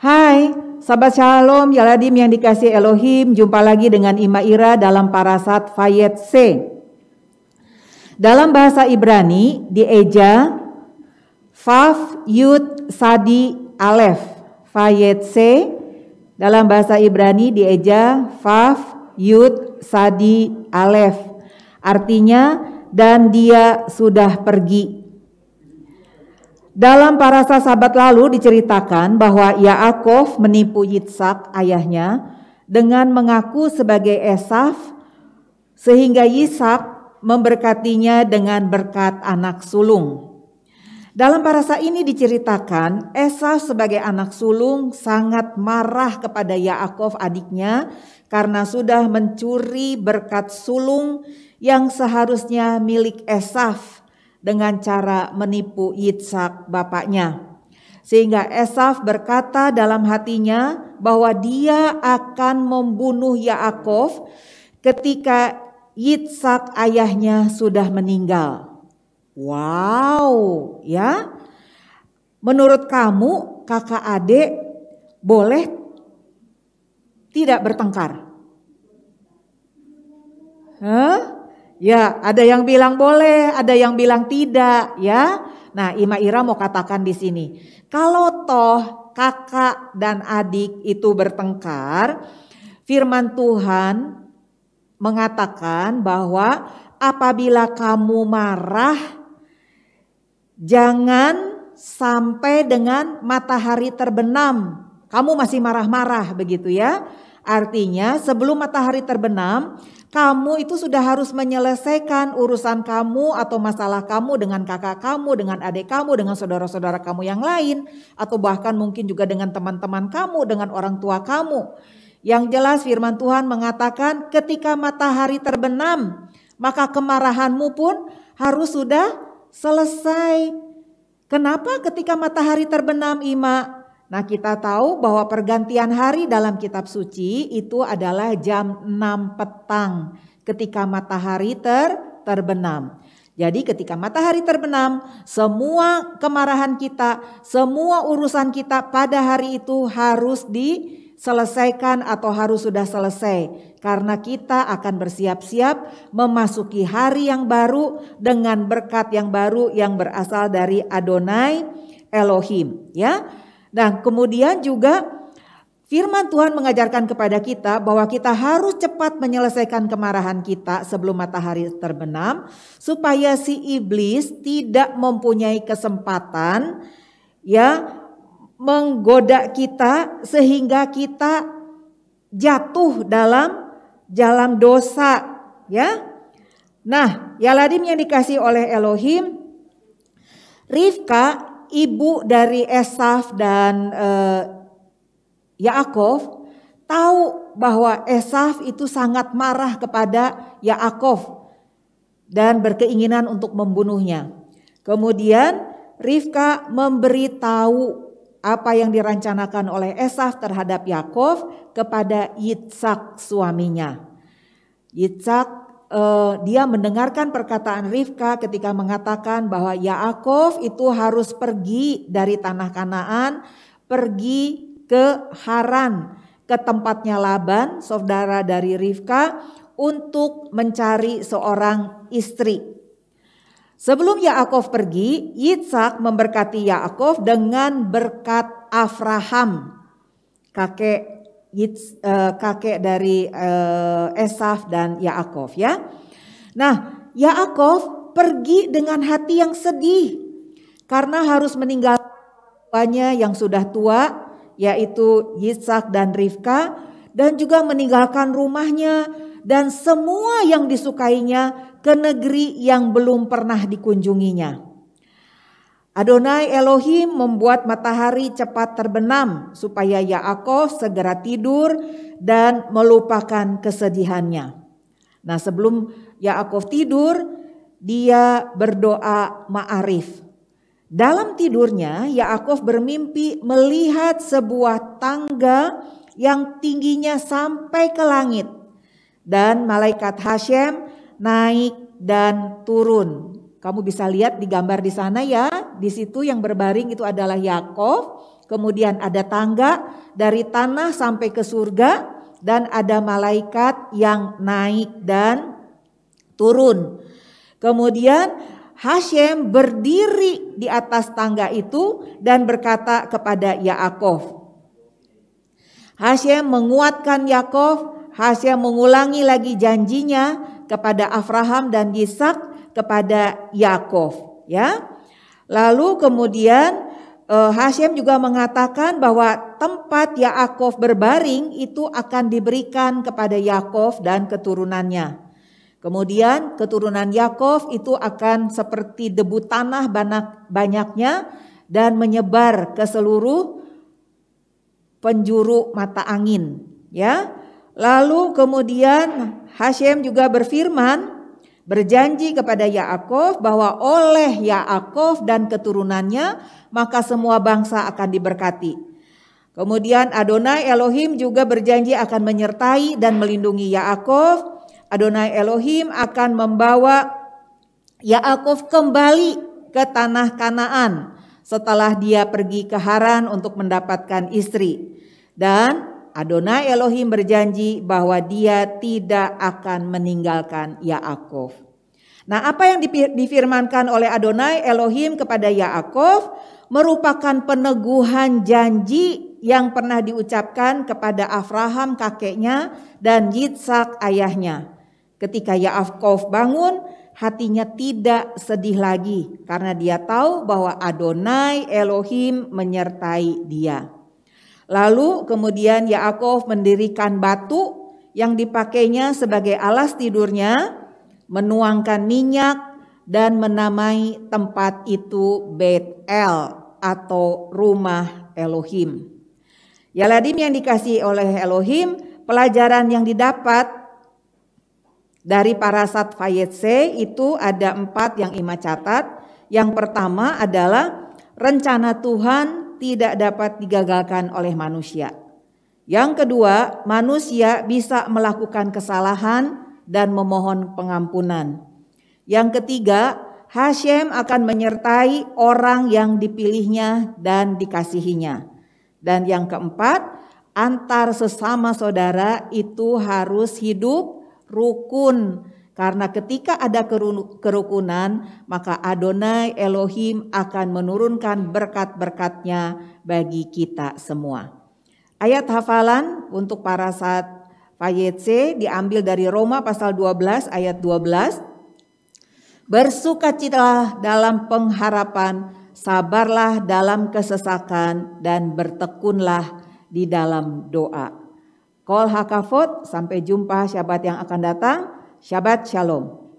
Hai, sahabat Shalom, Yaladim yang dikasihi Elohim, jumpa lagi dengan Ima Ira dalam Parasat Vayetse. Dalam bahasa Ibrani dieja Vav Yud Sadi Alef. Vayetse dalam bahasa Ibrani dieja Vav Yud Sadi Alef. Artinya dan dia sudah pergi. Dalam Parasat Sabat lalu diceritakan bahwa Yaakov menipu Yitsak ayahnya dengan mengaku sebagai Esaf sehingga Yitsak memberkatinya dengan berkat anak sulung. Dalam parasat ini diceritakan Esaf sebagai anak sulung sangat marah kepada Yaakov adiknya karena sudah mencuri berkat sulung yang seharusnya milik Esaf dengan cara menipu Yitsak bapaknya. Sehingga Esaf berkata dalam hatinya bahwa dia akan membunuh Yaakov ketika Yitsak ayahnya sudah meninggal. Wow, ya. Menurut kamu kakak adik boleh tidak bertengkar? Ya, ada yang bilang boleh, ada yang bilang tidak, ya. Nah, Ima Ira mau katakan di sini, kalau toh kakak dan adik itu bertengkar, firman Tuhan mengatakan bahwa apabila kamu marah, jangan sampai dengan matahari terbenam. Kamu masih marah-marah begitu ya. Artinya sebelum matahari terbenam, kamu itu sudah harus menyelesaikan urusan kamu atau masalah kamu dengan kakak kamu, dengan adik kamu, dengan saudara-saudara kamu yang lain. Atau bahkan mungkin juga dengan teman-teman kamu, dengan orang tua kamu. Yang jelas firman Tuhan mengatakan ketika matahari terbenam, maka kemarahanmu pun harus sudah selesai. Kenapa ketika matahari terbenam, Ima? Nah, kita tahu bahwa pergantian hari dalam kitab suci itu adalah jam 6 petang ketika matahari terbenam. Jadi ketika matahari terbenam, semua kemarahan kita, semua urusan kita pada hari itu harus diselesaikan atau harus sudah selesai. Karena kita akan bersiap-siap memasuki hari yang baru dengan berkat yang baru yang berasal dari Adonai Elohim, ya. Dan kemudian juga firman Tuhan mengajarkan kepada kita bahwa kita harus cepat menyelesaikan kemarahan kita sebelum matahari terbenam supaya si iblis tidak mempunyai kesempatan ya menggoda kita sehingga kita jatuh dalam jalan dosa ya. Nah, Yaladim yang dikasih oleh Elohim, Rivka ibu dari Esaf dan Yaakov tahu bahwa Esaf itu sangat marah kepada Yaakov dan berkeinginan untuk membunuhnya. Kemudian Rivka memberitahu apa yang direncanakan oleh Esaf terhadap Yaakov kepada Yitsak suaminya. Yitsak dia mendengarkan perkataan Rivka ketika mengatakan bahwa Yaakov itu harus pergi dari tanah Kanaan, pergi ke Haran, ke tempatnya Laban, saudara dari Rivka, untuk mencari seorang istri. Sebelum Yaakov pergi, Yitsak memberkati Yaakov dengan berkat Abraham, kakek dari Esaf dan Yaakov ya. Nah, Yaakov pergi dengan hati yang sedih karena harus meninggalkan tuanya yang sudah tua yaitu Yitsak dan Rivka dan juga meninggalkan rumahnya dan semua yang disukainya ke negeri yang belum pernah dikunjunginya. Adonai Elohim membuat matahari cepat terbenam supaya Yaakov segera tidur dan melupakan kesedihannya. Nah, sebelum Yaakov tidur, dia berdoa ma'arif. Dalam tidurnya, Yaakov bermimpi melihat sebuah tangga yang tingginya sampai ke langit. Dan malaikat Hashem naik dan turun. Kamu bisa lihat di gambar di sana ya. Di situ yang berbaring itu adalah Yaakov. kemudian ada tangga dari tanah sampai ke surga, dan ada malaikat yang naik dan turun. Kemudian Hashem berdiri di atas tangga itu dan berkata kepada Yaakov. Hashem menguatkan Yakov, Hashem mengulangi lagi janjinya kepada Abraham dan Ishak kepada Yakov, ya. Lalu kemudian Hashem juga mengatakan bahwa tempat Yaakov berbaring itu akan diberikan kepada Yakov dan keturunannya. Kemudian keturunan Yakov itu akan seperti debu tanah banyaknya dan menyebar ke seluruh penjuru mata angin, ya. Lalu kemudian Hashem juga berjanji kepada Yaakov bahwa oleh Yaakov dan keturunannya maka semua bangsa akan diberkati. Kemudian Adonai Elohim juga berjanji akan menyertai dan melindungi Yaakov. Adonai Elohim akan membawa Yaakov kembali ke tanah Kanaan setelah dia pergi ke Haran untuk mendapatkan istri. Dan Adonai Elohim berjanji bahwa dia tidak akan meninggalkan Yaakov. Nah, apa yang difirmankan oleh Adonai Elohim kepada Yaakov merupakan peneguhan janji yang pernah diucapkan kepada Abraham kakeknya dan Yitzhak ayahnya. Ketika Yaakov bangun, hatinya tidak sedih lagi karena dia tahu bahwa Adonai Elohim menyertai dia. Lalu kemudian Yaakov mendirikan batu yang dipakainya sebagai alas tidurnya, menuangkan minyak dan menamai tempat itu Bet-El atau rumah Elohim. Yaladim yang dikasihi oleh Elohim, pelajaran yang didapat dari parasat Vayetse itu ada 4 yang Ima catat. Yang pertama adalah rencana Tuhan tidak dapat digagalkan oleh manusia. Yang kedua, manusia bisa melakukan kesalahan dan memohon pengampunan. Yang ketiga, Hashem akan menyertai orang yang dipilihnya dan dikasihinya. Dan yang keempat, antar sesama saudara itu harus hidup rukun. Karena ketika ada kerukunan, maka Adonai Elohim akan menurunkan berkat-berkatnya bagi kita semua. Ayat hafalan untuk parasat Vayetse diambil dari Roma pasal 12 ayat 12. Bersukacitalah dalam pengharapan, sabarlah dalam kesesakan, dan bertekunlah di dalam doa. Kol hakafot, sampai jumpa Syabat yang akan datang. Shabbat Shalom.